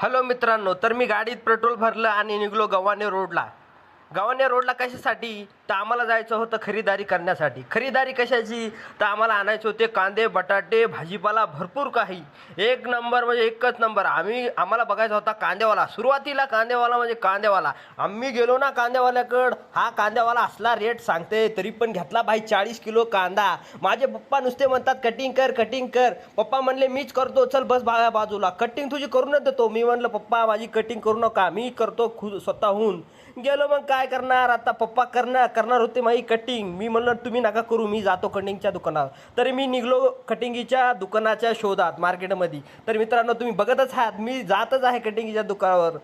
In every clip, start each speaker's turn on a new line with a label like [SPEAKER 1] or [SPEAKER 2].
[SPEAKER 1] Hello मित्रांनो, तर मी गाडीत पेट्रोल भरलं आणि निघलो गव्हाणे रोडला. गव्हाणे रोडला कशासाठी? तर आम्हाला जायचं होतं खरीदारी करण्यासाठी. खरीदारी कशाची? तर आम्हाला आणायचे होते कांदे, बटाटे, भाजीपाला भरपूर काही. एक नंबर म्हणजे एकच नंबर. आम्हाला बघायचा होता कांदेवाला. सुरुवातीला कांदेवाला म्हणजे कांदेवाला. आम्ही गेलो ना कांदेवाल्याकडं, हा कांदेवाला असला रेट सांगते, तरी पण घेतला भाई 40 किलो कांदा. माझे पप्पा नुसते म्हणतात कटिंग कर कटिंग कर. पप्पा म्हणले मीच करतो, चल बस बाजूला, कटिंग तुझी करूनच देतो. मी म्हणलं पप्पा माझी कटिंग करू नका, मी करतो स्वतःहून. गेलो मग काय करणार आता, पप्पा करणार होते माझी कटिंग. मी म्हणलं तुम्ही नका करू, मी जातो कटिंगच्या दुकानात. तरी मी निघलो कटिंगीच्या दुकानाच्या शोधात मार्केटमध्ये. तर मित्रांनो तुम्ही बघतच आहात, मी जातच आहे कटिंगीच्या दुकानावर.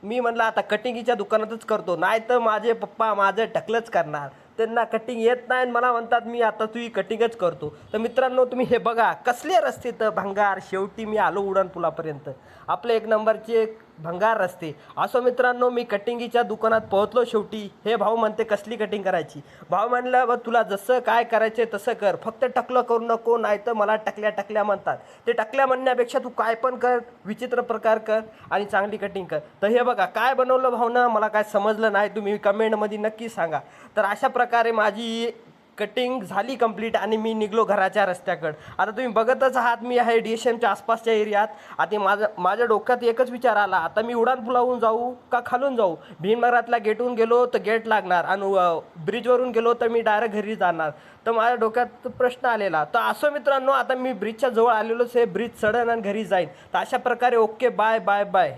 [SPEAKER 1] मी म्हणलं आता कटिंगीच्या दुकानातच करतो, नाही तर माझे पप्पा माझं टकलंच करणार. त्यांना कटिंग येत नाही आणि मला म्हणतात मी आता तुझी कटिंगच करतो. तर मित्रांनो तुम्ही हे बघा कसले रस्ते तर भंगार. शेवटी मी आलो उड्डाणपुलापर्यंत. आपले एक नंबरचे भंगार रस्ते. असो मित्रांनो, मी कटिंगीच्या दुकानात पोहोचलो शेवटी. हे भाऊ म्हणते कसली कटिंग करायची? भाऊ म्हणलं बघ तुला जसं काय करायचे तसं कर, फक्त टकलं करू नको, नाही तर मला टकल्या म्हणतात. ते टकल्या म्हणण्यापेक्षा तू काय पण कर, विचित्र प्रकार कर आणि चांगली कटिंग कर. तर हे बघा काय बनवलं भाऊनं, मला काय समजलं नाही, तुम्ही कमेंटमध्ये नक्की सांगा. तर अशा प्रकारे माझी कटिंग झाली कंप्लीट आणि मी निघलो घराच्या रस्त्याकडं. आता तुम्ही बघतच आहात, मी आहे DSMच्या आसपासच्या एरियात. आता माझ्या डोक्यात एकच विचार आला, आता मी उड्डाणपुलावरून जाऊ का खालून जाऊ? भीमनगरातल्या गेटहून गेलो तर गेट लागणार आणि ब्रिजवरून गेलो तर मी डायरेक्ट घरी जाणार. तर माझ्या डोक्यात प्रश्न आलेला. तर असं मित्रांनो, आता मी ब्रिजच्या जवळ आलेलोच आहे, ब्रिज चढन आणि घरी जाईन. तर अशा प्रकारे ओके, बाय बाय बाय.